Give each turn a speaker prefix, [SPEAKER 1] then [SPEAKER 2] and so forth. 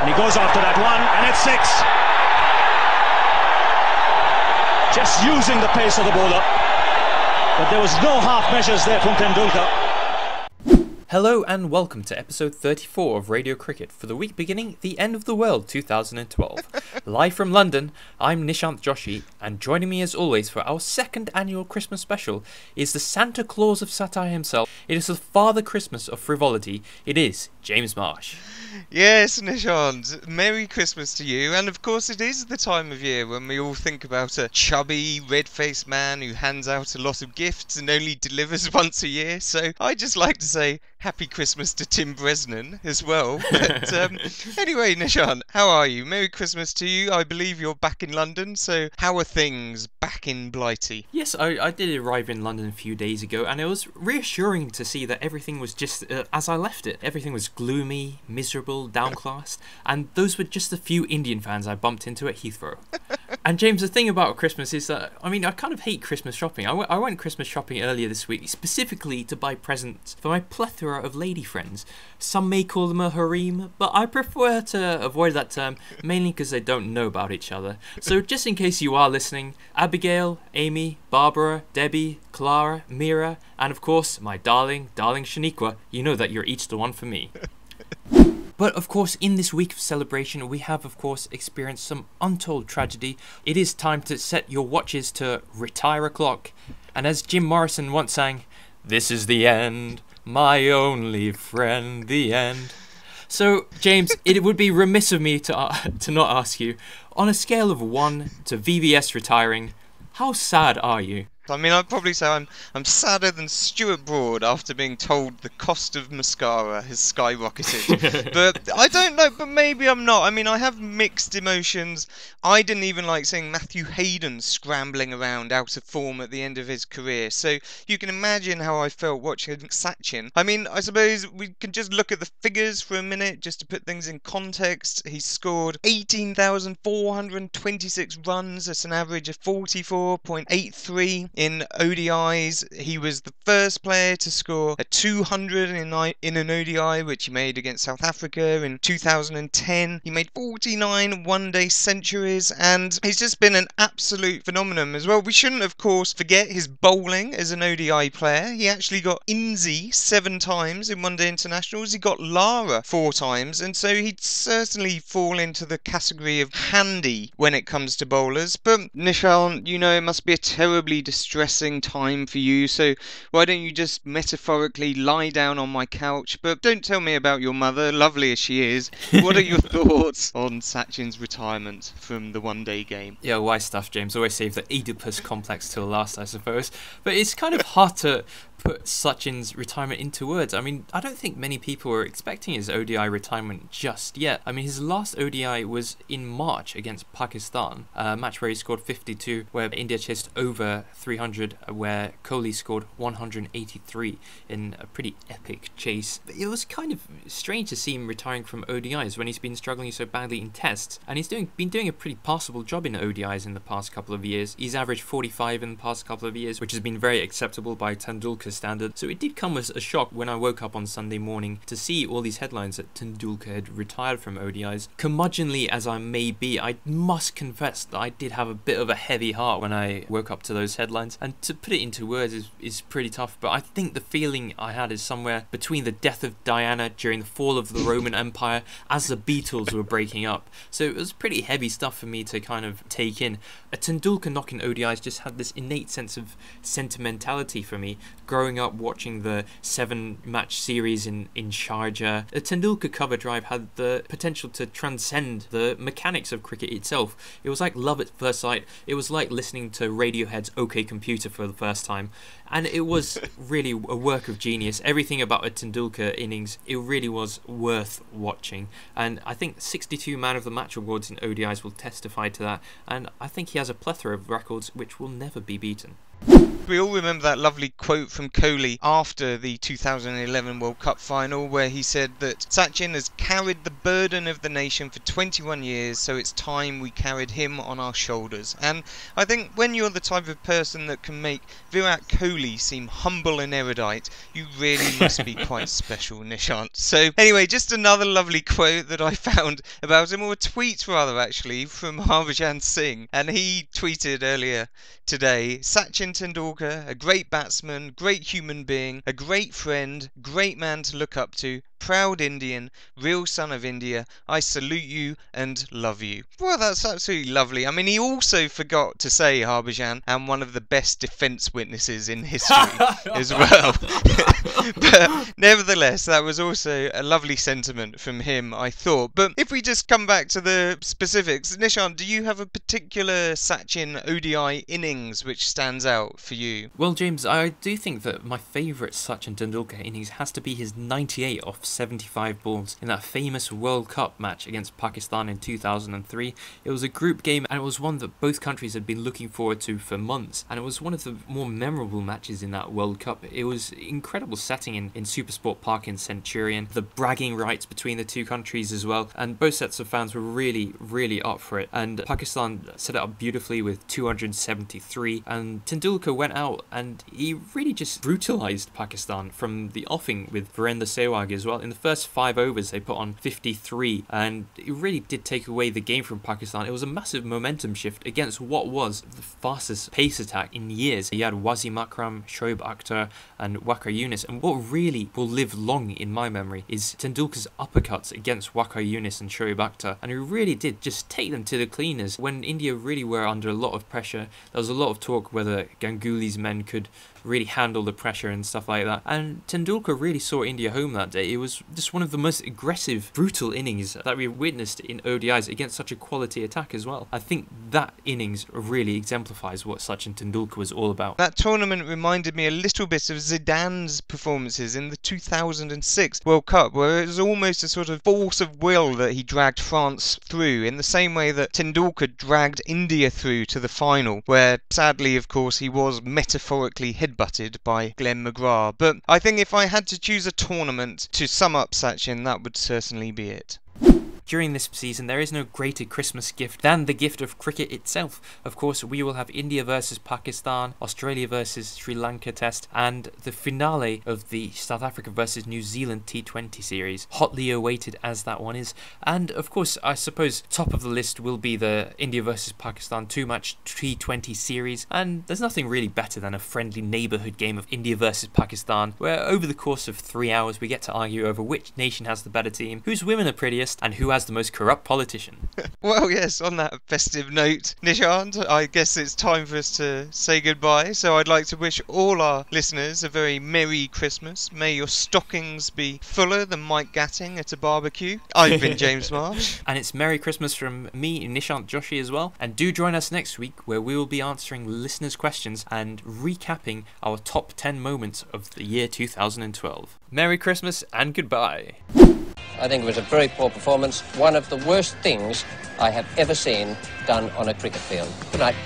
[SPEAKER 1] And he goes after that one, and it's 6. Just using the pace of the bowler. But there was no half measures there from Tendulkar.
[SPEAKER 2] Hello and welcome to episode 34 of Radio Cricket for the week beginning the end of the world 2012. Live from London, I'm Nishant Joshi, and joining me as always for our second annual Christmas special is the Santa Claus of satire himself. It is the Father Christmas of frivolity. It is James Marsh.
[SPEAKER 3] Yes, Nishant, Merry Christmas to you, and of course it is the time of year when we all think about a chubby, red-faced man who hands out a lot of gifts and only delivers once a year, so I just like to say Happy Christmas to Tim Bresnan as well. But anyway, Nishant, how are you? Merry Christmas to you. I believe you're back in London, so how are things back in Blighty?
[SPEAKER 2] Yes, I did arrive in London a few days ago, and it was reassuring to see that everything was just as I left it. Everything was gloomy, miserable, downclassed, and those were just a few Indian fans I bumped into at Heathrow. And James, the thing about Christmas is that, I mean, I kind of hate Christmas shopping. I went Christmas shopping earlier this week, specifically to buy presents for my plethora of lady friends. Some may call them a harem, but I prefer to avoid that term, mainly because they don't know about each other. So just in case you are listening, Abigail, Amy, Barbara, Debbie, Clara, Mira, and of course, my darling Shaniqua, you know that you're each the one for me. But of course, in this week of celebration, we have of course experienced some untold tragedy. It is time to set your watches to retire a clock. And as Jim Morrison once sang, "This is the end, my only friend, the end." So, James, it would be remiss of me to not ask you, on a scale of 1 to VVS retiring, how sad are you?
[SPEAKER 3] I mean, I'd probably say I'm sadder than Stuart Broad after being told the cost of mascara has skyrocketed. But I don't know, but maybe I'm not. I mean, I have mixed emotions. I didn't even like seeing Matthew Hayden scrambling around out of form at the end of his career. So you can imagine how I felt watching Sachin. I mean, I suppose we can just look at the figures for a minute just to put things in context. He scored 18,426 runs at an average of 44.83. In ODIs, he was the first player to score a 200 in an ODI, which he made against South Africa in 2010. He made 49 one-day centuries, and he's just been an absolute phenomenon as well. We shouldn't, of course, forget his bowling as an ODI player. He actually got Inzi 7 times in one-day internationals. He got Lara 4 times, and so he'd certainly fall into the category of handy when it comes to bowlers. But Nishant, you know, it must be a terribly distressing time for you, so why don't you just metaphorically lie down on my couch? But don't tell me about your mother, lovely as she is. What are your thoughts on Sachin's retirement from the one-day game?
[SPEAKER 2] Yeah, why stuff, James? Always save the Oedipus complex till last, I suppose. But it's kind of hard to put Sachin's retirement into words. I mean, I don't think many people were expecting his ODI retirement just yet. I mean, his last ODI was in March against Pakistan, a match where he scored 52, where India chased over 300, where Kohli scored 183 in a pretty epic chase. But it was kind of strange to see him retiring from ODIs when he's been struggling so badly in tests, and he's been doing a pretty passable job in ODIs in the past couple of years. He's averaged 45 in the past couple of years, which has been very acceptable by Tendulkar standard. So it did come as a shock when I woke up on Sunday morning to see all these headlines that Tendulkar had retired from ODIs. Curmudgeonly as I may be, I must confess that I did have a bit of a heavy heart when I woke up to those headlines, and to put it into words is pretty tough, but I think the feeling I had is somewhere between the death of Diana during the fall of the Roman Empire as the Beatles were breaking up. So it was pretty heavy stuff for me to kind of take in. A Tendulkar knock in ODIs just had this innate sense of sentimentality for me, growing up watching the 7-match series in Sharjah. A Tendulkar cover drive had the potential to transcend the mechanics of cricket itself. It was like love at first sight. It was like listening to Radiohead's OK Computer for the first time. And it was really a work of genius. Everything about a Tendulkar innings, it really was worth watching. And I think 62 Man of the Match awards in ODIs will testify to that. And I think he has a plethora of records which will never be beaten.
[SPEAKER 3] We all remember that lovely quote from Kohli after the 2011 World Cup final, where he said that Sachin has carried the burden of the nation for 21 years, so it's time we carried him on our shoulders. And I think when you're the type of person that can make Virat Kohli seem humble and erudite, you really must be quite special, Nishant. So anyway, just another lovely quote that I found about him, or a tweet rather actually, from Harbhajan Singh, and he tweeted earlier today, Sachin Tendulkar, a great batsman, great human being, a great friend, great man to look up to, proud Indian, real son of India, I salute you and love you. Well, that's absolutely lovely. I mean, he also forgot to say, Harbhajan, and one of the best defence witnesses in history as well. But nevertheless, that was also a lovely sentiment from him, I thought. But if we just come back to the specifics, Nishant, do you have a particular Sachin ODI innings which stands out for you?
[SPEAKER 2] Well, James, I do think that my favourite Sachin Tendulkar innings has to be his 98 off 75 balls in that famous World Cup match against Pakistan in 2003. It was a group game, and it was one that both countries had been looking forward to for months, and it was one of the more memorable matches in that World Cup. It was incredible setting in Supersport Park in Centurion, the bragging rights between the two countries as well, and both sets of fans were really up for it, and Pakistan set it up beautifully with 273, and Tendulkar went out and he really just brutalised Pakistan from the offing with Virender Sehwag as well. In the first 5 overs they put on 53, and it really did take away the game from Pakistan. It was a massive momentum shift against what was the fastest pace attack in years. You had Wasim Akram, Shoaib Akhtar and Waqar Younis, and what really will live long in my memory is Tendulkar's uppercuts against Waqar Younis and Shoaib Akhtar, and he really did just take them to the cleaners when India really were under a lot of pressure. There was a lot of talk whether Ganguly's men could really handle the pressure and stuff like that, and Tendulkar really saw India home that day. It was just one of the most aggressive, brutal innings that we witnessed in ODIs against such a quality attack as well. I think that innings really exemplifies what Sachin Tendulkar was all about.
[SPEAKER 3] That tournament reminded me a little bit of Zidane's performances in the 2006 World Cup, where it was almost a sort of force of will that he dragged France through, in the same way that Tendulkar dragged India through to the final, where sadly, of course, he was metaphorically headbutted by Glenn McGrath. But I think if I had to choose a tournament to sum up Sachin, that would certainly be it.
[SPEAKER 2] During this season, there is no greater Christmas gift than the gift of cricket itself. Of course, we will have India versus Pakistan, Australia versus Sri Lanka Test, and the finale of the South Africa versus New Zealand T20 series, hotly awaited as that one is. And of course, I suppose top of the list will be the India versus Pakistan 2-match T20 series, and there's nothing really better than a friendly neighbourhood game of India versus Pakistan, where over the course of 3 hours we get to argue over which nation has the better team, whose women are prettiest, and who has the most corrupt politician.
[SPEAKER 3] Well, yes, on that festive note, Nishant, I guess it's time for us to say goodbye. So I'd like to wish all our listeners a very Merry Christmas. May your stockings be fuller than Mike Gatting at a barbecue. I've been James Marsh.
[SPEAKER 2] And it's Merry Christmas from me, Nishant Joshi, as well. And do join us next week, where we will be answering listeners' questions and recapping our top 10 moments of the year 2012. Merry Christmas and goodbye.
[SPEAKER 4] I think it was a very poor performance, one of the worst things I have ever seen done on a cricket field. Good night.